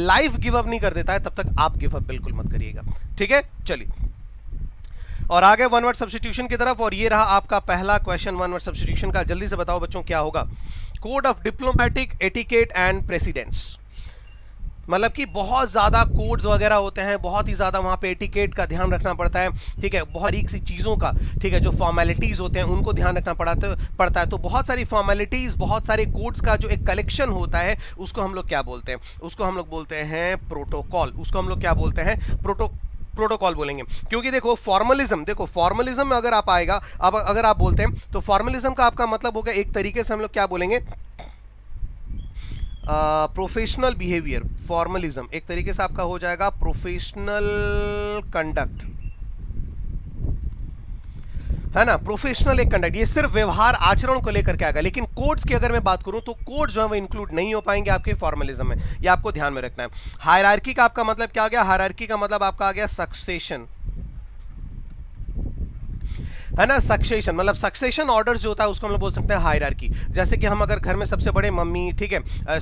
Life give up नहीं कर देता है तब तक आप गिव अप बिल्कुल मत करिएगा, ठीक है। चलिए और आगे वन वर्ड सब्स्टिट्यूशन की तरफ, और ये रहा आपका पहला क्वेश्चन वन वर्ड सब्स्टिट्यूशन का। जल्दी से बताओ बच्चों क्या होगा। Code of diplomatic etiquette and precedence, मतलब कि बहुत ज़्यादा कोड्स वगैरह होते हैं, बहुत ही ज़्यादा वहाँ पे एटिकेट का ध्यान रखना पड़ता है, ठीक है, बहुत बारीक सी चीज़ों का, ठीक है, जो फॉर्मेलिटीज़ होते हैं उनको ध्यान रखना पड़ता है। तो बहुत सारी फॉर्मेलिटीज़, बहुत सारे कोड्स का जो एक कलेक्शन होता है उसको हम लोग क्या बोलते हैं, उसको हम लोग बोलते हैं प्रोटोकॉल। उसको हम लोग क्या बोलते हैं, प्रोटोकॉल बोलेंगे। क्योंकि देखो फॉर्मलिज्म, देखो फॉर्मलिज्म में अगर आप आएगा, अब अगर आप बोलते हैं तो फॉर्मलिज्म का आपका मतलब होगा एक तरीके से हम लोग क्या बोलेंगे, प्रोफेशनल बिहेवियर। फॉर्मलिज्म एक तरीके से आपका हो जाएगा प्रोफेशनल कंडक्ट, है ना, प्रोफेशनल एक कंडक्ट। ये सिर्फ व्यवहार आचरण को लेकर के आएगा, लेकिन कोड्स की अगर मैं बात करूं तो कोड्स जो है वो इंक्लूड नहीं हो पाएंगे आपके फॉर्मलिज्म में, ये आपको ध्यान में रखना है। हायरार्की का आपका मतलब क्या हो गया, हायरार्की का मतलब आपका आ गया सक्सेशन, है ना, सक्सेशन मतलब सक्सेशन ऑर्डर्स जो होता है उसको हम लोग बोल सकते हैं हायरार्की। जैसे कि हम अगर घर में सबसे बड़े मम्मी, ठीक है,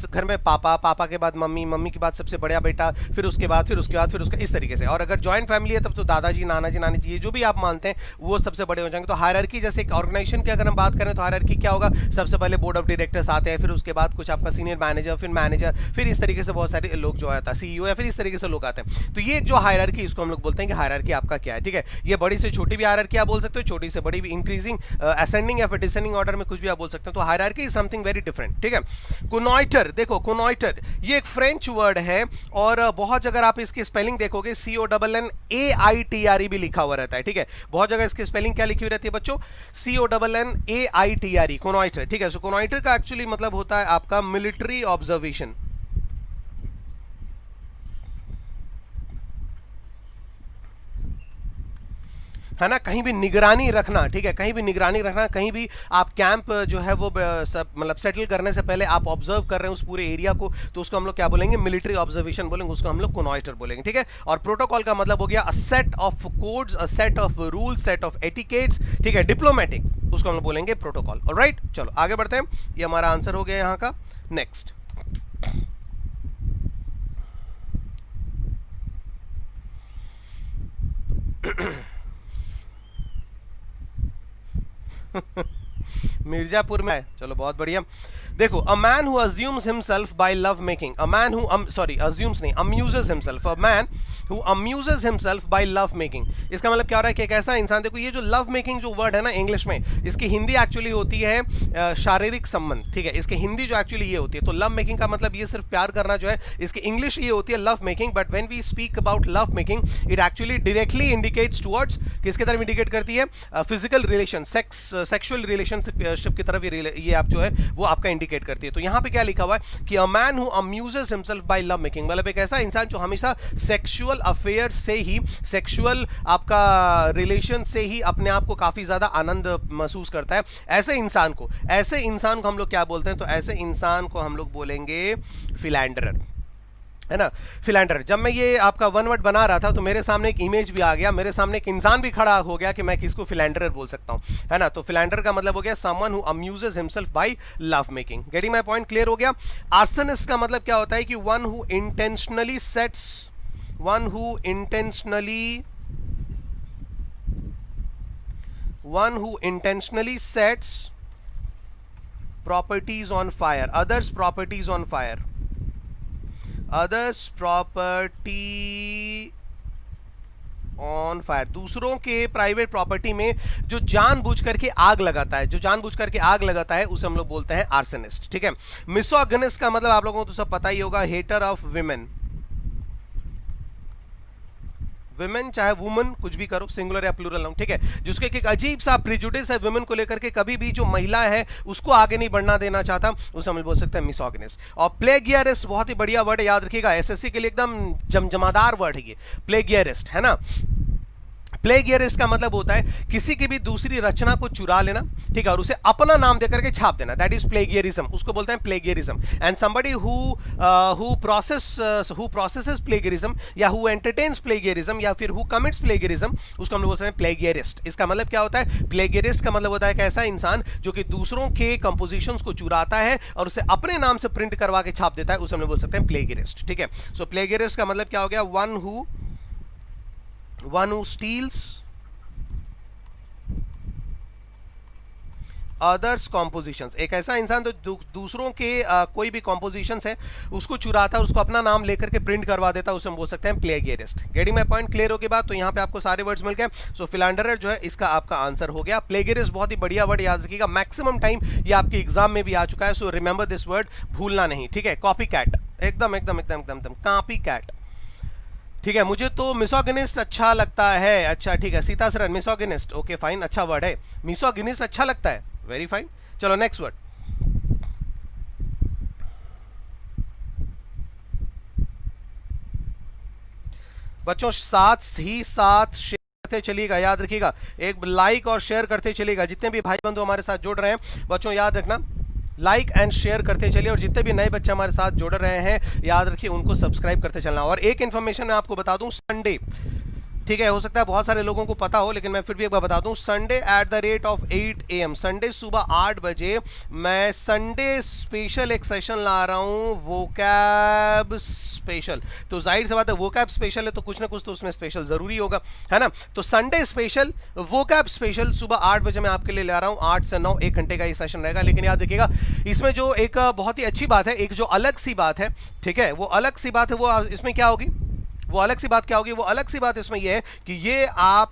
घर में पापा, पापा के बाद मम्मी, मम्मी के बाद सबसे बड़ा बेटा, फिर उसके बाद उसका, इस तरीके से। और अगर जॉइंट फैमिली है तब तो दादाजी, नानाजी, नानी जी, जो भी आप मानते हैं वो सबसे बड़े हो जाएंगे। तो हायरार्की जैसे एक ऑर्गेनाइजेशन की अगर हम बात करें तो हायरार्की क्या होगा, सबसे पहले बोर्ड ऑफ डायरेक्टर्स आते हैं, फिर उसके बाद कुछ आपका सीनियर मैनेजर, फिर मैनेजर, फिर इस तरीके से बहुत सारे लोग जो आता है, सीईओ या फिर इस तरीके से लोग आते हैं। तो ये जो हायरार्की, इसको हम लोग बोलते हैं कि हायरार्की आपका क्या है, ठीक है। ये बड़ी से छोटी भी हायरार्की आप बोल सकते हो, छोटी से बड़ी भी, इंक्रीजिंग, असेंडिंग या फिर डिसेंडिंग ऑर्डर में कुछ भी आप बोल सकते हैं। तो hierarchy is something very different, ठीक है। कोनॉइटर, देखो कोनॉइटर ये एक फ्रेंच वर्ड है, और बहुत जगह आप इसकी स्पेलिंग देखोगे CONNAITRE भी लिखा हुआ रहता है, ठीक है। बहुत जगह इसकी स्पेलिंग क्या लिखी हुई रहती है बच्चों, CONNAITRE, कोनॉइटर, ठीक है। सो कोनॉइटर का एक्चुअली मतलब होता है आपका मिलिट्री ऑब्जर्वेशन, है ना, कहीं भी निगरानी रखना, ठीक है, कहीं भी निगरानी रखना, कहीं भी आप कैंप जो है वो मतलब सेटल करने से पहले आप ऑब्जर्व कर रहे हैं उस पूरे एरिया को, तो उसको हम लोग क्या बोलेंगे, मिलिट्री ऑब्जर्वेशन बोलेंगे, उसको हम लोग कोनॉइटर बोलेंगे, ठीक है। और प्रोटोकॉल का मतलब हो गया a set of codes, a set of rules, set of etiquettes, ठीक है, डिप्लोमेटिक, उसको हम लोग बोलेंगे प्रोटोकॉल। ऑलराइट, चलो आगे बढ़ते हैं, ये हमारा आंसर हो गया यहाँ का। नेक्स्ट मिर्जापुर में, चलो बहुत बढ़िया। देखो, a man who assumes himself by love making, a man who sorry assumes नहीं, amuses himself, a man who amuses himself by love making. इसका मतलब क्या हो रहा है कि एक ऐसा इंसान, देखो ये जो लव मेकिंग जो वर्ड है ना इंग्लिश में, इसकी हिंदी एक्चुअली होती है शारीरिक संबंध, ठीक है। इसकी हिंदी जो एक्चुअली ये होती है, तो लव मेकिंग का मतलब ये सिर्फ प्यार करना जो है, इसकी इंग्लिश ये होती है love making. But when we speak about love making, it actually directly indicates towards, किसकी तरफ इंडिकेट करती है, फिजिकल रिलेशन, सेक्सुअल रिलेशनशिप की तरफ ये आप जो है वो आपका इंडिकेट करती है। तो यहाँ पे क्या लिखा हुआ है कि a man who amuses himself by love making, मतलब एक ऐसा इंसान जो हमेशा सेक्सुअल अफेयर से ही, सेक्सुअल आपका रिलेशन से ही अपने आप को काफी ज्यादा आनंद महसूस करता है। ऐसे इंसान को हम लोग क्या बोलते हैं, तो ऐसे इंसान को हम लोग बोलेंगे फिलैंडरर, है ना, फिलैंडर। जब मैं ये आपका वन वर्ड बना रहा था तो मेरे सामने एक इमेज भी आ गया, मेरे सामने एक इंसान भी खड़ा हो गया कि मैं किसको फिलैंडरर बोल सकता हूं, है ना। तो फिलैंडर का मतलब हो गया someone who amuses himself by love making. Getting my point, clear हो गया। आर्सनिस्ट का मतलब क्या होता है कि one who intentionally sets properties on fire, others property on fire, दूसरों के प्राइवेट प्रॉपर्टी में जो जानबूझ करके आग लगाता है, उसे हम लोग बोलते हैं आर्सनिस्ट, ठीक है। मिसोगिनिस्ट का मतलब आप लोगों को तो सब पता ही होगा, हेटर ऑफ विमेन, चाहे वुमन कुछ भी करो, सिंगुलर या प्लूरल नाउन, ठीक है, जिसके एक अजीब सा प्रिजुडिस है वुमेन को लेकर के, कभी भी जो महिला है उसको आगे नहीं बढ़ना देना चाहता, उसे हम बोल सकते हैं मिसोगिनिस्ट। और प्लेगियरिस्ट बहुत ही बढ़िया वर्ड है, याद रखिएगा, एसएससी के लिए एकदम जमजमादार वर्ड है ये, प्लेगियरिस्ट, है ना। प्लेगियरिस्ट का मतलब होता है किसी की भी दूसरी रचना को चुरा लेना, ठीक है, और उसे अपना नाम देकर के छाप देना, दैट इज प्लेगियरिज्म, उसको बोलते हैं plagiarism. And somebody who processes plagiarism या हु एंटरटेन्स प्लेगियरिज्म या फिर हु कमिट्स प्लेगियरिज्म, उसको हम लोग बोलते हैं प्लेगियरिस्ट। इसका मतलब क्या होता है? प्लेगियरिस्ट का मतलब होता है कि ऐसा इंसान जो कि दूसरों के कंपोजिशंस को चुराता है और उसे अपने नाम से प्रिंट करवा के छाप देता है, उसे हम लोग बोल सकते हैं प्लेगियरिस्ट, ठीक है। सो प्लेगियरिस्ट का मतलब क्या हो गया? one who steals others compositions, एक ऐसा इंसान जो दूसरों के कोई भी कॉम्पोजिशंस है उसको चुराता है, उसको अपना नाम लेकर के प्रिंट करवा देता है, उसे हम बोल सकते हैं plagiarist. Getting my point? Clear हो गई बात? तो यहाँ पे आपको सारे वर्ड्स मिल गए। सो फिलैंडरर जो है इसका आपका आंसर हो गया। प्लेगियरिस्ट बहुत ही बढ़िया वर्ड, याद रखिएगा, मैक्सिमम टाइम ये आपके एग्जाम में भी आ चुका है। सो रिमेंबर दिस वर्ड, भूलना नहीं, ठीक है। कॉपी कैट, एकदम एकदम एकदम एकदम एकदम कॉपी कैट, ठीक है। मुझे तो मिसोगिनिस्ट अच्छा लगता है, अच्छा ठीक है। सीता सरन, मिसोगिनिस्ट, ओके फाइन, अच्छा वर्ड है, मिसोगिनिस्ट अच्छा लगता है, वेरी फाइन। चलो नेक्स्ट वर्ड। बच्चों साथ ही साथ शेयर करते चलिएगा, याद रखिएगा, एक लाइक और शेयर करते चलिएगा। जितने भी भाई बंधु हमारे साथ जुड़ रहे हैं बच्चों, याद रखना लाइक एंड शेयर करते चलिए, और जितने भी नए बच्चे हमारे साथ जुड़ रहे हैं याद रखिए उनको सब्सक्राइब करते चलना। और एक इन्फॉर्मेशन मैं आपको बता दूं, संडे, ठीक है, हो सकता है बहुत सारे लोगों को पता हो लेकिन मैं फिर भी एक बार बता दूं, Sunday at the rate of 8 AM, Sunday सुबह 8 बजे मैं संडे स्पेशल एक सेशन ला रहा हूं, वोकैब स्पेशल। तो जाहिर सी बात है वोकैब स्पेशल है तो कुछ ना कुछ तो उसमें स्पेशल जरूरी होगा, है ना। तो संडे स्पेशल, वोकैब स्पेशल सुबह 8 बजे मैं आपके लिए ला रहा हूं, 8 से 9, 1 घंटे का ये सेशन रहेगा। लेकिन याद रखिएगा इसमें जो एक बहुत ही अच्छी बात है, एक जो अलग सी बात है, ठीक है, वो अलग सी बात है, वो इसमें क्या होगी, वो अलग सी बात क्या होगी? वो अलग सी बात इसमें यह है कि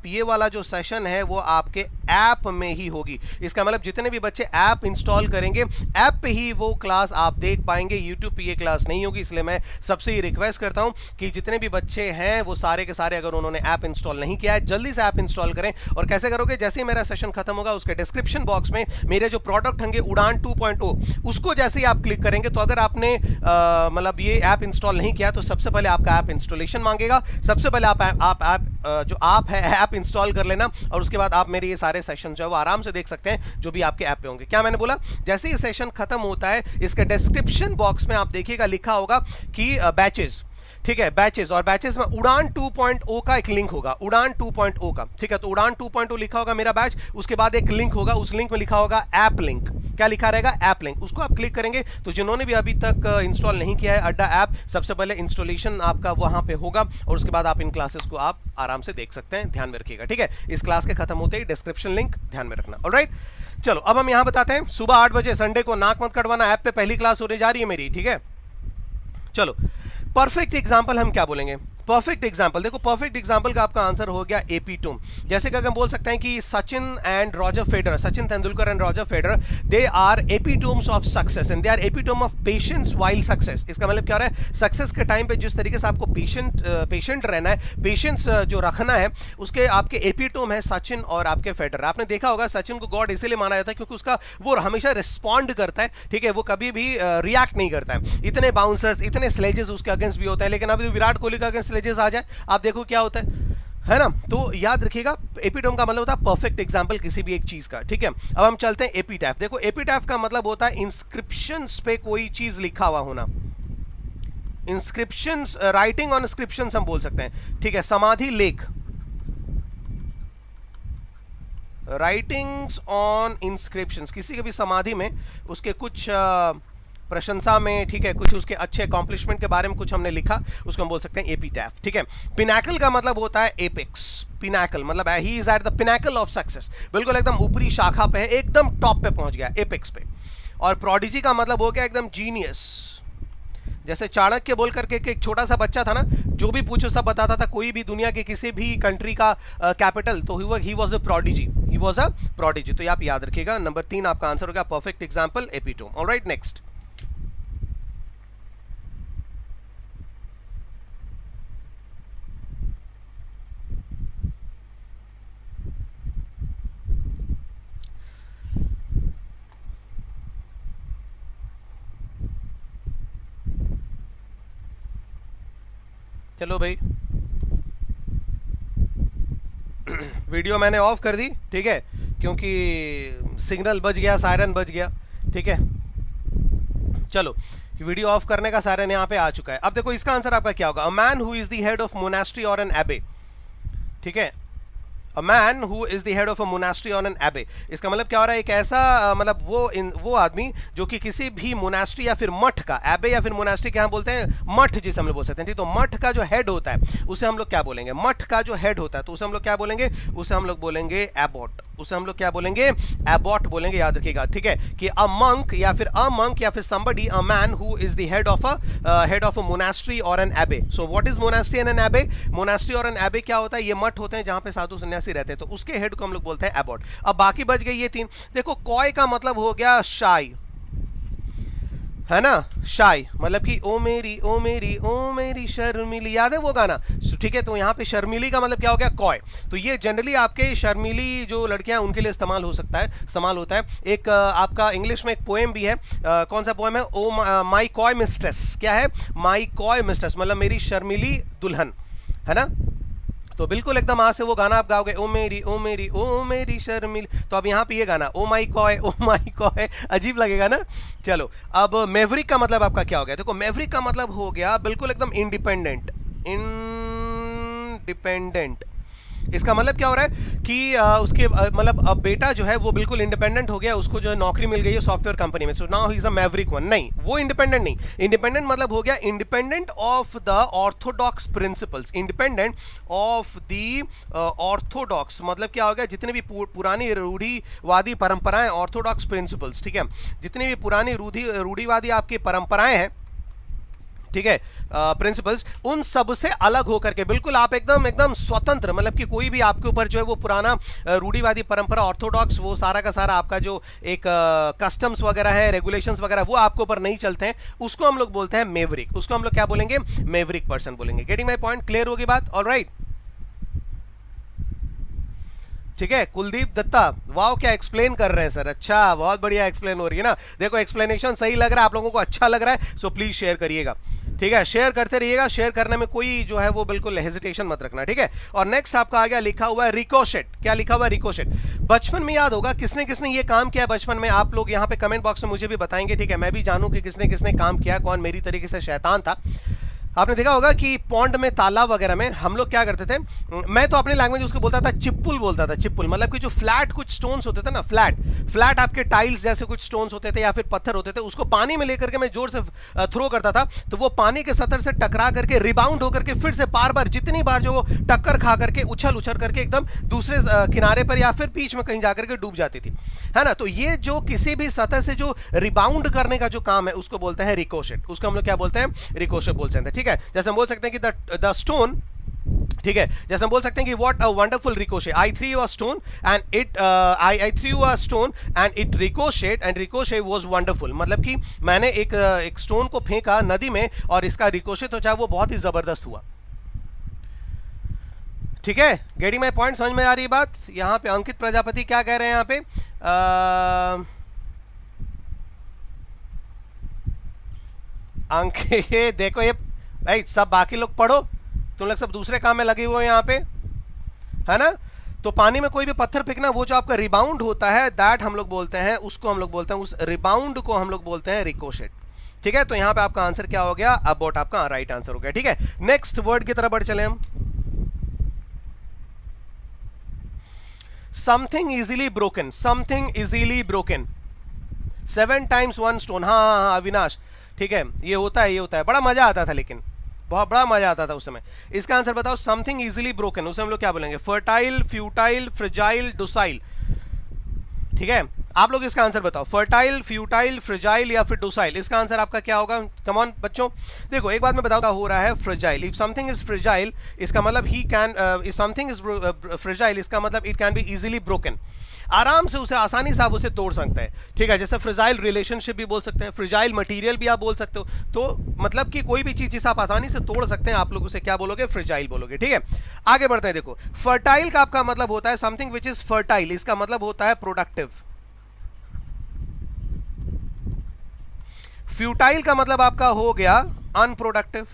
ये वाला जो सेशन है वो आपके ऐप में ही होगी। इसका मतलब जितने भी बच्चे ऐप इंस्टॉल करेंगे ऐप पे ही वो क्लास आप देख पाएंगे, यूट्यूब पे ये क्लास नहीं होगी। इसलिए मैं सबसे ये रिक्वेस्ट करता हूं कि जितने भी बच्चे हैं वो सारे के सारे, अगर उन्होंने ऐप इंस्टॉल नहीं किया है, जल्दी से ऐप इंस्टॉल करें। और कैसे करोगे? जैसे ही मेरा सेशन खत्म होगा उसके डिस्क्रिप्शन बॉक्स में मेरे जो प्रोडक्ट होंगे उड़ान 2.0, उसको जैसे ही आप क्लिक करेंगे तो अगर आपने मतलब ये ऐप इंस्टॉल नहीं किया तो सबसे पहले आपका ऐप इंस्टॉलेशन मांगेगा। सबसे पहले आप ऐप इंस्टॉल कर लेना और उसके बाद आप मेरे ये सारे सेशन जो है वो आराम से देख सकते हैं जो भी आपके ऐप पे होंगे। क्या मैंने बोला? जैसे ही सेशन खत्म होता है इसके डिस्क्रिप्शन बॉक्स में आप देखिएगा लिखा होगा कि बैचेस, ठीक है, बैचेस, और बैचेस में उड़ान 2.0 का एक लिंक होगा, उड़ान 2.0 का, ठीक है। तो उड़ान 2.0 लिखा होगा मेरा बैच, उसके बाद एक लिंक होगा, उस लिंक में लिखा होगा ऐप लिंक। क्या लिखा रहेगा? App link. उसको आप क्लिक करेंगे तो जिन्होंने भी अभी तक इंस्टॉल नहीं किया है अड्डा ऐप, सबसे पहले इंस्टॉलेशन आपका वहां पे होगा और उसके बाद आप इन क्लासेस को आप आराम से देख सकते हैं। ध्यान में रखिएगा, ठीक है। इस क्लास के खत्म होते ही डिस्क्रिप्शन लिंक ध्यान में रखना। ऑलराइट, चलो अब हम यहां बताते हैं सुबह 8 बजे संडे को, नाक मत कटवाना, ऐप पे पहली क्लास होने जा रही है मेरी, ठीक है। चलो परफेक्ट एग्जाम्पल हम क्या बोलेंगे? परफेक्ट एग्जाम्पल, देखो परफेक्ट एग्जाम्पल का आपका आंसर हो गया एपीटोम। जैसे कि हम बोल सकते हैं कि Sachin and Roger Federer, Sachin Tendulkar and Roger Federer, they are epitomes of success and they are epitome of patience while success. इसका मतलब क्या हो रहा है? सक्सेस के टाइम पे जिस तरीके से आपको पेशेंट रहना है, पेशेंस जो रखना है, उसके आपके एपीटोम है सचिन और आपके फेडरर। आपने देखा होगा सचिन को गॉड इसलिए माना जाता है क्योंकि उसका वो हमेशा रिस्पॉन्ड करता है, ठीक है, वो कभी भी रिएक्ट नहीं करता है। इतने बाउंसर्स, इतने स्लेजेस उसके अगेंस्ट भी होते हैं, लेकिन अभी विराट कोहली का अगेंस्ट स्लेजेस आ जाए, आप देखो क्या होता है ना। तो याद रखिएगा एपिटोम का मतलब होता है परफेक्ट एग्जांपल किसी भी एक चीज का, ठीक है। अब हम चलते हैं एपिटैफ। देखो एपिटैफ का मतलब होता है इंस्क्रिप्शंस पे कोई चीज लिखा हुआ होना, इंस्क्रिप्शंस, राइटिंग ऑन इंस्क्रिप्शंस हम बोल सकते हैं, ठीक है। समाधि लेख, राइटिंग्स ऑन इंस्क्रिप्शंस, किसी के भी समाधि में उसके कुछ प्रशंसा में, ठीक है, कुछ उसके अच्छे अकॉम्प्लिशमेंट के बारे में कुछ हमने लिखा, उसको हम बोल सकते हैं एपिटैफ, ठीक है। पिनाकल का मतलब होता है एपेक्स, पिनाकल मतलब he is at the Pinnacle of success, बिल्कुल एकदम ऊपरी शाखा पे है, एकदम टॉप पे पहुंच गया, एपेक्स पे। और प्रोडिजी का मतलब हो गया एकदम जीनियस, जैसे चाणक्य बोल करके एक छोटा सा बच्चा था ना, जो भी पूछो सब बताता था, कोई भी दुनिया के किसी भी कंट्री का कैपिटल, तो he was a prodigy, he was a prodigy. तो आप याद रखिएगा नंबर 3 आपका आंसर होगा perfect example epitome. Alright, next. चलो भाई वीडियो मैंने ऑफ कर दी, ठीक है, क्योंकि सिग्नल बज गया, सायरन बज गया, ठीक है। चलो, वीडियो ऑफ करने का सायरन यहाँ पे आ चुका है। अब देखो इसका आंसर आपका क्या होगा। अ man who is the head of monastery और एन एबे, ठीक है, अ man who is the head of a monastery और एन एबे। इसका मतलब क्या हो रहा है, एक ऐसा मतलब वो आदमी जो कि किसी भी मोनास्ट्री या फिर मठ का, एबे या फिर मोनास्ट्री क्या बोलते हैं, मठ जिसे हम लोग बोल सकते हैं, ठीक। तो मठ का जो हेड होता है उसे हम लोग क्या बोलेंगे, मठ का जो हेड होता है तो उसे हम लोग क्या बोलेंगे, उसे हम लोग बोलेंगे एबॉट, उसे हम लोग क्या बोलेंगे, एबॉट बोलेंगे, याद रखिएगा, ठीक है। कि अ मंक या फिर somebody, a man who is the head of a monastery और an abbey. So what is monastery and an abbey? Monastery और एन एबे क्या होता है, ये मठ होते हैं जहां पे साधु सन्यासी रहते हैं, तो उसके हेड को हम लोग बोलते हैं एबॉट। अब बाकी बच गई ये तीन। देखो कॉय का मतलब हो गया शाई, है ना, शाई, मतलब कि ओ मेरी शर्मिली, याद है वो गाना, ठीक है। तो यहाँ पे शर्मिली का मतलब क्या हो गया, कॉय। तो ये जनरली आपके शर्मिली जो लड़कियां उनके लिए इस्तेमाल होता है। एक आपका इंग्लिश में एक पोएम भी है, कौन सा पोएम है, ओ माई कॉय मिस्ट्रेस, क्या है, माई कॉय मिस्ट्रेस, मतलब मेरी शर्मिली दुल्हन, है ना। तो बिल्कुल एकदम आज से वो गाना आप गाओगे, ओ मेरी शर्मिली। तो अब यहाँ पे ये गाना, ओ माई कॉय, अजीब लगेगा ना। चलो, अब मैवरिक का मतलब आपका क्या हो गया? देखो मैवरिक का मतलब हो गया बिल्कुल एकदम इंडिपेंडेंट। इसका मतलब क्या हो रहा है कि उसके मतलब अब बेटा जो है वो बिल्कुल इंडिपेंडेंट हो गया, उसको जो है नौकरी मिल गई है सॉफ्टवेयर कंपनी में, so now he is a Maverick one. नहीं, वो इंडिपेंडेंट नहीं, इंडिपेंडेंट मतलब हो गया independent of the Orthodox principles, independent of the Orthodox, मतलब क्या हो गया, जितने भी पुरानी रूढ़िवादी परंपराएं, ऑर्थोडॉक्स प्रिंसिपल्स, ठीक है, जितनी भी पुरानी रूढ़िवादी आपकी परंपराएं हैं, ठीक है, प्रिंसिपल्स, उन सब से अलग होकर के बिल्कुल आप एकदम स्वतंत्र, मतलब कि कोई भी आपके ऊपर जो है वो पुराना रूढ़िवादी परंपरा, ऑर्थोडॉक्स, वो सारा का सारा आपका जो एक कस्टम्स वगैरह है, रेगुलेशंस वगैरह, वो आपके ऊपर नहीं चलते हैं, उसको हम लोग बोलते हैं मैवरिक। उसको हम लोग क्या बोलेंगे, मैवरिक पर्सन बोलेंगे। Getting my point? क्लियर होगी बात? ऑलराइट, ठीक है। कुलदीप दत्ता, वाओ क्या एक्सप्लेन कर रहे हैं सर, अच्छा, बहुत बढ़िया एक्सप्लेन हो रही है ना। देखो एक्सप्लेनेशन सही लग रहा है आप लोगों को, अच्छा लग रहा है, सो प्लीज शेयर करिएगा, ठीक है, शेयर करते रहिएगा। शेयर करने में कोई जो है वो बिल्कुल हेजिटेशन मत रखना, ठीक है। और नेक्स्ट आपका आ गया, लिखा हुआ है रिकोशेट। क्या लिखा हुआ है? रिकोशेट। बचपन में याद होगा किसने किसने ये काम किया बचपन में, आप लोग यहाँ पे कमेंट बॉक्स में मुझे भी बताएंगे, ठीक है, मैं भी जानूं कि किसने किसने काम किया, कौन मेरी तरीके से शैतान था। आपने देखा होगा कि पॉन्ड में, तालाब वगैरह में हम लोग क्या करते थे, मैं तो अपने लैंग्वेज उसको बोलता था चिप्पुल, बोलता था चिप्पुल, मतलब कि जो फ्लैट कुछ स्टोन्स होते थे ना, फ्लैट आपके टाइल्स जैसे कुछ स्टोन्स होते थे या फिर पत्थर होते थे, उसको पानी में लेकर के मैं जोर से थ्रो करता था, तो वो पानी के सतह से टकरा करके रिबाउंड होकर के फिर से बार बार जितनी बार जो वो टक्कर खा करके उछल करके एकदम दूसरे किनारे पर या फिर बीच में कहीं जाकर के डूब जाती थी, है ना। तो ये जो किसी भी सतह से जो रिबाउंड करने का जो काम है उसको बोलते हैं रिकोशेट, उसको हम लोग क्या बोलते हैं, रिकोशेट बोल सकते हैं, ठीक है। जैसे हम बोल सकते हैं कि द स्टोन, ठीक है, जैसे हम बोल सकते हैं कि what a wonderful Ricochet, I through you a stone and it I through a stone and it ricochet and Ricochet was wonderful, मतलब कि मैंने एक स्टोन को फेंका नदी में और इसका रिकोशेट तो चाहे वो बहुत ही जबरदस्त हुआ, ठीक है। Getting my point? समझ में आ रही है बात? यहां पे अंकित प्रजापति क्या कह रहे हैं, यहां पे अंकित देखो, ये भाई सब बाकी लोग पढ़ो, तुम लोग सब दूसरे काम में लगे हुए हैं यहाँ पे, है ना। तो पानी में कोई भी पत्थर फेंकना, वो जो आपका रिबाउंड होता है, दैट हम लोग बोलते हैं, उसको हम लोग बोलते हैं, उस रिबाउंड को हम लोग बोलते हैं रिकोशेट, ठीक है। तो यहाँ पे आपका आंसर क्या हो गया, अबाउट आपका राइट आंसर हो गया, ठीक है। नेक्स्ट वर्ड की तरफ बढ़ चले हम। Something easily broken, something easily broken, 7 times 1 stone, हाँ अविनाश, ठीक है, ये होता है, बड़ा मजा आता था, लेकिन बहुत बड़ा मजा आता था उस समय। इसका आंसर बताओ, समथिंग इजीली ब्रोकन, उसे हम लोग क्या बोलेंगे, फर्टाइल, फ्यूटाइल, फ्रेजाइल, डोसाइल, ठीक है। आप लोग इसका आंसर बताओ, फर्टाइल, फ्यूटाइल, फ्रेजाइल या फिर डोसाइल, इसका आंसर आपका क्या होगा? कम ऑन बच्चों, देखो एक बात मैं बताऊंगा, हो रहा है fragile. If something is fragile, इसका मतलब he can, if something is fragile, इसका मतलब it can be easily broken, आराम से उसे, आसानी से आप उसे तोड़ सकते हैं, ठीक है। जैसे फ्रेजाइल रिलेशनशिप भी बोल सकते हैं, फ्रेजाइल मटेरियल भी आप बोल सकते हो, तो मतलब कि कोई भी चीज जिसे आप आसानी से तोड़ सकते हैं, आप लोग उसे क्या बोलोगे, फ्रेजाइल बोलोगे, ठीक है। आगे बढ़ते हैं, देखो फर्टाइल का आपका मतलब होता है समथिंग विच इज फर्टाइल, इसका मतलब होता है प्रोडक्टिव। फ्यूटाइल का मतलब आपका हो गया अनप्रोडक्टिव,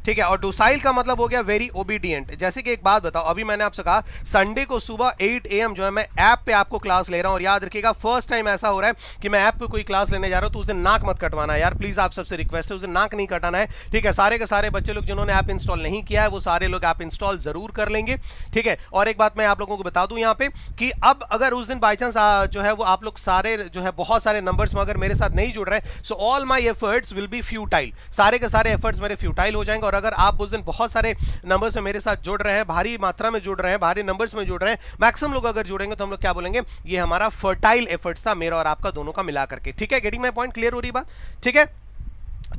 ठीक है। और डोसाइल का मतलब हो गया वेरी ओबीडियंट। जैसे कि एक बात बताओ, अभी मैंने आपसे कहा संडे को सुबह 8 AM जो है मैं ऐप पे आपको क्लास ले रहा हूं, और याद रखिएगा फर्स्ट टाइम ऐसा हो रहा है कि मैं ऐप पे कोई क्लास लेने जा रहा हूं तो उस दिन नाक मत कटवाना यार, प्लीज आप सबसे रिक्वेस्ट है, उस दिन नाक नहीं कटाना है, ठीक है। सारे के सारे बच्चे लोग जिन्होंने ऐप इंस्टॉल नहीं किया है वो सारे लोग ऐप इंस्टॉल जरूर कर लेंगे, ठीक है। और एक बात मैं आप लोगों को बता दूं यहां पे कि अब अगर उस दिन बाई चांस जो है वो आप लोग सारे जो है बहुत सारे नंबर्स में अगर मेरे साथ नहीं जुड़ रहे हैं, so all my efforts will be futile, सारे के सारे एफर्ट्स मेरे फ्यूटाइल हो जाएंगे। और अगर आप उस दिन बहुत सारे नंबर्स में मेरे साथ जुड़ रहे हैं, भारी मात्रा में जुड़ रहे हैं, भारी नंबर्स में जुड़ रहे हैं, मैक्सिमम लोग अगर जुड़ेंगे तो हम लोग क्या बोलेंगे, ये हमारा फर्टाइल एफर्ट्स था मेरा और आपका दोनों का मिला करके, ठीक है। गेटिंग माय पॉइंट, क्लियर हो रही बात, ठीक है।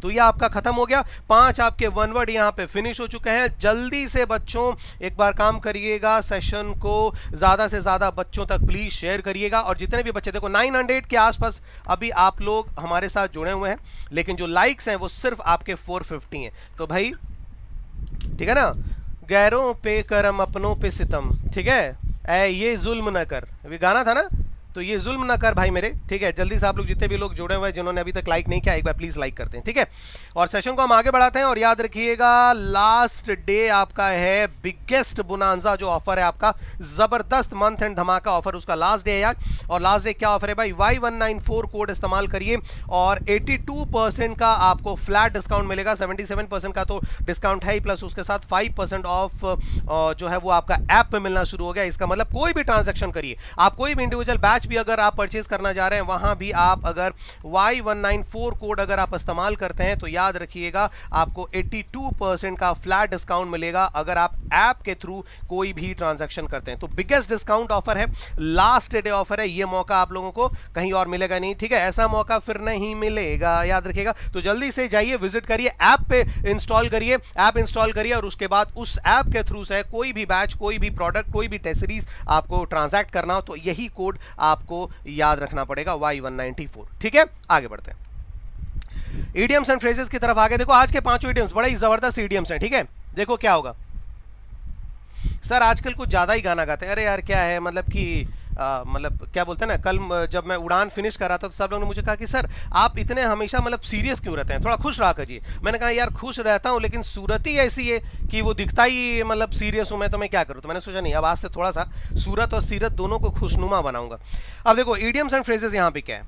तो ये आपका खत्म हो गया, 5 आपके वन वर्ड यहां पे फिनिश हो चुके हैं। जल्दी से बच्चों एक बार काम करिएगा, सेशन को ज्यादा से ज्यादा बच्चों तक प्लीज शेयर करिएगा। और जितने भी बच्चे, देखो 900 के आसपास अभी आप लोग हमारे साथ जुड़े हुए हैं, लेकिन जो लाइक्स हैं वो सिर्फ आपके 450 हैं। तो भाई ठीक है ना, गैरों पे करम अपनों पे सितम, ठीक है, ऐ ये जुल्म न कर, अभी गाना था ना, तो ये जुल्म ना कर भाई मेरे, ठीक है। जल्दी से आप लोग जितने भी लोग जुड़े हुए हैं जिन्होंने अभी तक लाइक नहीं किया, एक बार प्लीज लाइक करते हैं, ठीक है। और सेशन को हम आगे बढ़ाते हैं। और याद रखिएगा लास्ट डे आपका है बिगेस्ट बोनांजा जो ऑफर है आपका, जबरदस्त मंथ एंड धमाका ऑफर, उसका लास्ट डे है यार। और लास्ट डे क्या ऑफर है भाई, Y194 कोड इस्तेमाल करिए और 82% का आपको फ्लैट डिस्काउंट मिलेगा। 77% का तो डिस्काउंट है ही, प्लस उसके साथ 5% ऑफ जो है वो आपका ऐप पे मिलना शुरू हो गया। इसका मतलब कोई भी ट्रांजेक्शन करिए, आप कोई भी इंडिविजुअल बैच भी अगर आप परचेज करना जा रहे हैं, वहां भी आप अगर Y194 कोड अगर आप इस्तेमाल करते हैं तो याद रखिएगा आपको 82% का फ्लैट डिस्काउंट मिलेगा अगर आप ऐप के थ्रू कोई भी ट्रांजैक्शन करते हैं। तो बिगेस्ट डिस्काउंट ऑफर है, लास्ट डे ऑफर है, ये मौका आप लोगों को कहीं और मिलेगा नहीं, ठीक है। ऐसा मौका फिर नहीं मिलेगा, याद रखिएगा। तो जल्दी से जाइए, विजिट करिए, ऐप पे इंस्टॉल करिए, ऐप इंस्टॉल करिए और उसके बाद उस ऐप के थ्रू से कोई भी बैच, कोई भी प्रोडक्ट, कोई भी टेस्ट सीरीज आपको ट्रांजैक्ट करना हो तो यही कोड आपको याद रखना पड़ेगा, Y194, ठीक है। आगे बढ़ते हैं इडियम्स एंड फ्रेजेस की तरफ। आगे देखो आज के 5 इडियम्स बड़े ही जबरदस्त इडियम्स हैं, ठीक है। देखो क्या होगा, सर आजकल कुछ ज्यादा ही गाना गाते हैं। अरे यार क्या है, मतलब कि मतलब क्या बोलते हैं ना, कल जब मैं उड़ान फिनिश कर रहा था तो सब लोगों ने मुझे कहा कि सर आप इतने हमेशा मतलब सीरियस क्यों रहते हैं, थोड़ा खुश रहा कीजिए। मैंने कहा यार खुश रहता हूं लेकिन सूरत ही ऐसी है कि वो दिखता ही मतलब सीरियस हूं मैं, तो मैं क्या करूं। तो मैंने सोचा नहीं, अब आज से थोड़ा सा सूरत और सीरत दोनों को खुशनुमा बनाऊंगा। अब देखो इडियम्स एंड फ्रेजेस यहाँ पे क्या है।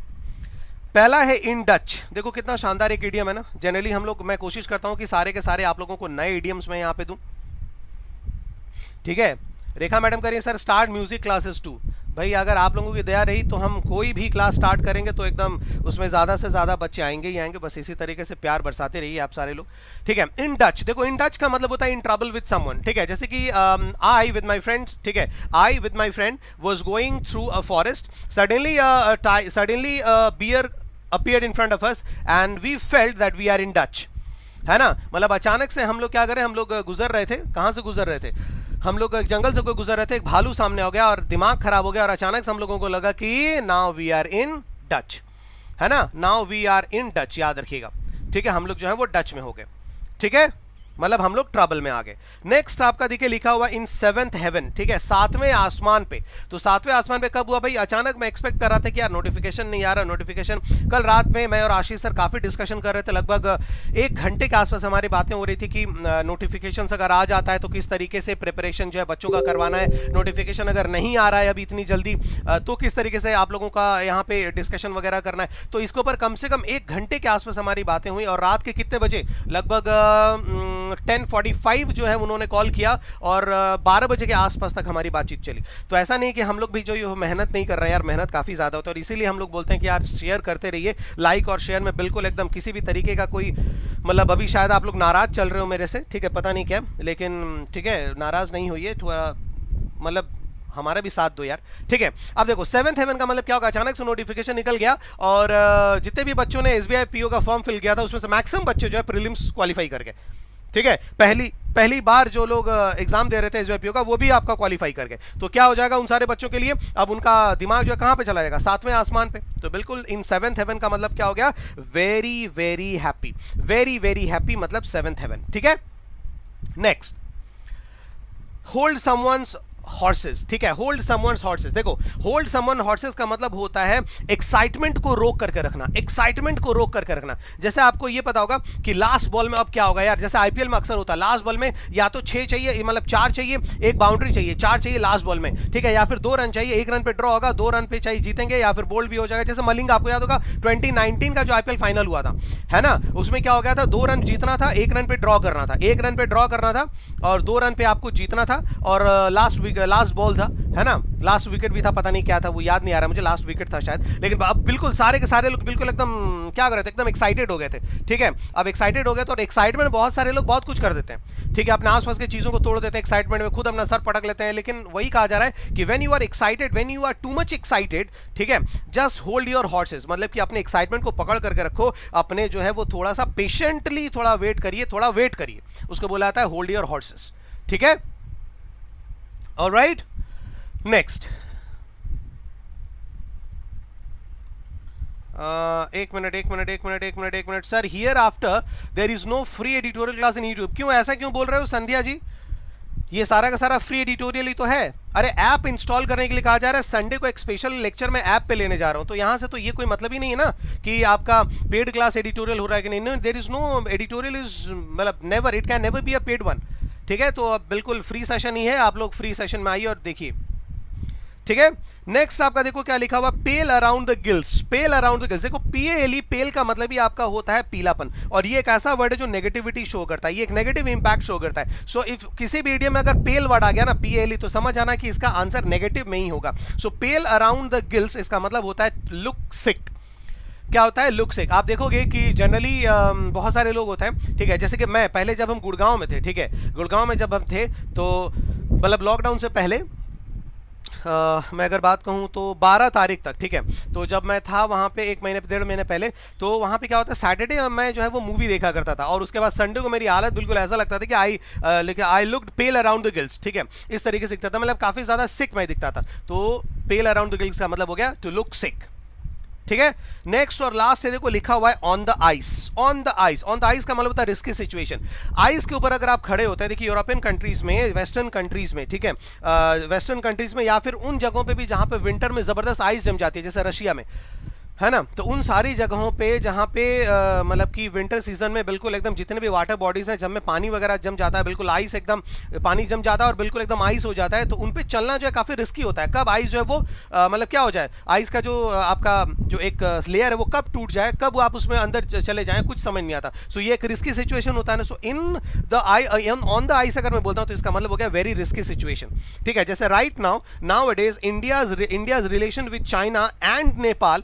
पहला है इन डच, देखो कितना शानदार एक इडियम है ना। जनरली हम लोग, मैं कोशिश करता हूं कि सारे के सारे आप लोगों को नए इडियम्स में यहाँ पे दूं, ठीक है। रेखा मैडम करिए सर स्टार्ट म्यूजिक क्लासेस 2। भाई अगर आप लोगों की दया रही तो हम कोई भी क्लास स्टार्ट करेंगे तो एकदम उसमें ज़्यादा से ज़्यादा बच्चे आएंगे ही आएंगे। बस इसी तरीके से प्यार बरसाते रहिए आप सारे लोग, ठीक है। इन डच, देखो इन डच का मतलब होता है इन ट्रबल विद समवन, ठीक है। जैसे कि आई विद माई फ्रेंड्स, ठीक है, I with my friend was going through a forest, suddenly bear appeared in front of us and we felt that we are in Dutch, है ना। मतलब अचानक से हम लोग क्या करें, हम लोग गुजर रहे थे, कहाँ से गुजर रहे थे, हम लोग जंगल से कोई गुजर रहे थे, एक भालू सामने हो गया और दिमाग खराब हो गया और अचानक से हम लोगों को लगा कि now we are in Dutch, है ना, now we are in Dutch, याद रखिएगा, ठीक है। हम लोग जो है वो डच में हो गए, ठीक है, मतलब हम लोग ट्रबल में आ गए। नेक्स्ट आपका देखिए लिखा हुआ इन 7th हेवन, ठीक है, 7वें आसमान पे। तो 7वें आसमान पे कब हुआ भाई, अचानक मैं एक्सपेक्ट कर रहा था कि यार नोटिफिकेशन नहीं आ रहा, नोटिफिकेशन। कल रात में मैं और आशीष सर काफी डिस्कशन कर रहे थे, लगभग 1 घंटे के आसपास हमारी बातें हो रही थी कि नोटिफिकेशन अगर आ जाता है तो किस तरीके से प्रिपरेशन जो है बच्चों का करवाना है, नोटिफिकेशन अगर नहीं आ रहा है अभी इतनी जल्दी तो किस तरीके से आप लोगों का यहाँ पे डिस्कशन वगैरह करना है। तो इसके ऊपर कम से कम 1 घंटे के आसपास हमारी बातें हुई और रात के कितने बजे, लगभग 10:45 जो है उन्होंने कॉल किया और 12 बजे के आसपास तक हमारी बातचीत चली। तो ऐसा नहीं कि हम लोग भी जो ये मेहनत नहीं कर रहे हैं यार, मेहनत काफ़ी ज़्यादा होता है और इसीलिए हम लोग बोलते हैं कि यार शेयर करते रहिए। लाइक और शेयर में बिल्कुल एकदम किसी भी तरीके का कोई मतलब, अभी शायद आप लोग नाराज़ चल रहे हो मेरे से, ठीक है, पता नहीं क्या, लेकिन ठीक है नाराज़ नहीं होइए, थोड़ा मतलब हमारा भी साथ दो यार, ठीक है। अब देखो 7th हेवन का मतलब क्या होगा, अचानक से नोटिफिकेशन निकल गया और जितने भी बच्चों ने SBI PO का फॉर्म फिल किया था उसमें से मैक्सिमम बच्चे जो है प्रीलिम्स क्वालिफाई कर गए, ठीक है। पहली बार जो लोग एग्जाम दे रहे थे SBI PO का वो भी आपका क्वालिफाई कर गए। तो क्या हो जाएगा उन सारे बच्चों के लिए, अब उनका दिमाग जो है कहां पे चला जाएगा, 7वें आसमान पे। तो बिल्कुल इन 7th हेवन का मतलब क्या हो गया, very very happy, very very happy मतलब 7th हेवन, ठीक है। नेक्स्ट, होल्ड समवन्स हॉर्सेस, ठीक है, होल्ड समवन्स हॉर्सेस। देखो होल्ड समवन हॉर्सेस का मतलब होता है एक्साइटमेंट को रोक करके रखना, एक्साइटमेंट को रोक करके रखना। जैसे आपको ये पता होगा कि लास्ट बॉल में अब क्या होगा यार, जैसे आईपीएल में अक्सर होता है लास्ट बॉल में या तो 6 चाहिए, मतलब 4 चाहिए, एक बाउंड्री चाहिए, 4 चाहिए लास्ट बॉल में, ठीक है, या फिर 2 रन चाहिए, 1 रन पे ड्रॉ होगा, 2 रन पे चाहिए जीतेंगे या फिर बोल्ड भी हो जाएगा। जैसे मलिंगा, आपको याद होगा 2019 का जो आईपीएल फाइनल हुआ था, है ना, उसमें क्या हो गया था, 2 रन जीतना था, 1 रन पे ड्रॉ करना था, 1 रन पे ड्रॉ करना था और 2 रन पे आपको जीतना था और लास्ट बॉल था, है ना, लास्ट विकेट भी था, पता नहीं क्या था वो याद नहीं आ रहा मुझे, लास्ट विकेट था शायद। लेकिन अब बिल्कुल सारे के सारे लोग बिल्कुल एकदम क्या कर रहे थे, एकदम एक्साइटेड हो गए थे, ठीक है। अब एक्साइटेड हो गए तो, और एक्साइटमेंट बहुत सारे लोग बहुत कुछ कर देते हैं, ठीक है, अपने आसपास की चीजों को तोड़ देते हैं एक्साइटमेंट में, खुद अपना सर पटक लेते हैं। लेकिन वही कहा जा रहा है कि when you are excited, when you are too much excited, ठीक है, जस्ट होल्ड योर हॉर्सेस, मतलब कि अपने एक्साइटमेंट को पकड़ करके रखो, अपने जो है वो थोड़ा सा पेशेंटली थोड़ा वेट करिए, थोड़ा वेट करिए, उसको बोला जाता है होल्ड योर हॉर्सेस, ठीक है। ऑलराइट, नेक्स्ट, एक minute sir, here after there is no free editorial class in YouTube. क्यों ऐसा क्यों बोल रहे हो संध्या जी, ये सारा का सारा फ्री एडिटोरियल ही तो है। अरे ऐप इंस्टॉल करने के लिए कहा जा रहा है, संडे को एक स्पेशल लेक्चर मैं ऐप पे लेने जा रहा हूं, तो यहां से तो ये कोई मतलब ही नहीं है ना कि आपका पेड क्लास एडिटोरियल हो रहा है कि नहीं। There is no editorial, is मतलब never, it can never be a paid one, ठीक है। तो अब बिल्कुल फ्री सेशन ही है, आप लोग फ्री सेशन में आइए और देखिए, ठीक है। नेक्स्ट आपका देखो क्या लिखा हुआ, pale around the gills, pale around the gills. देखो पीएलई, पेल का मतलब ही आपका होता है पीलापन, और ये एक ऐसा वर्ड है जो नेगेटिविटी शो करता है, ये एक नेगेटिव इंपैक्ट शो करता है। सो इफ किसी भी इडियम में अगर पेल वर्ड आ गया ना, पीएलई, तो समझ आना कि इसका आंसर नेगेटिव में ही होगा। सो पेल अराउंड द गिल्स, इसका मतलब होता है लुक सिक। क्या होता है, लुक सिक। आप देखोगे कि जनरली बहुत सारे लोग होते हैं, ठीक है, जैसे कि मैं पहले जब हम गुड़गांव में थे, ठीक है, गुड़गांव में जब हम थे तो मतलब लॉकडाउन से पहले मैं अगर बात कहूँ तो 12 तारीख तक, ठीक है, तो जब मैं था वहाँ पे 1 महीने 1.5 महीने पहले, तो वहाँ पे क्या होता है, सैटरडे मैं जो है वो मूवी देखा करता था, और उसके बाद संडे को मेरी हालत बिल्कुल ऐसा लगता था कि I looked pale around the gills, ठीक है, इस तरीके से दिखता था, मतलब काफ़ी ज़्यादा सिक मैं दिखता था। तो पेल अराउंड द गिल्स का मतलब हो गया टू लुक सिक, ठीक है। नेक्स्ट और लास्ट है, देखो लिखा हुआ है on the ice, on the ice, on the ice का मतलब होता है रिस्की सिचुएशन। आइस के ऊपर अगर आप खड़े होते हैं, देखिए यूरोपियन कंट्रीज में, वेस्टर्न कंट्रीज में, ठीक है, वेस्टर्न कंट्रीज में या फिर उन जगहों पे भी जहां पे विंटर में जबरदस्त आइस जम जाती है, जैसे रशिया में, है ना, तो उन सारी जगहों पे जहाँ पे मतलब कि विंटर सीजन में बिल्कुल एकदम जितने भी वाटर बॉडीज हैं, जब में पानी वगैरह जम जाता है, बिल्कुल आइस एकदम पानी जम जाता है और बिल्कुल एकदम आइस हो जाता है, तो उन पे चलना जो है काफ़ी रिस्की होता है। कब आइस जो है वो मतलब क्या हो जाए, आइस का जो आपका जो एक लेयर है वो कब टूट जाए, कब आप उसमें अंदर चले जाएं, कुछ समझ नहीं आता। सो ये एक रिस्की सिचुएशन होता है ना। So in the on the ice अगर मैं बोलता हूँ तो इसका मतलब हो गया वेरी रिस्की सिचुएशन, ठीक है। जैसे right now a days India's relation with China and Nepal,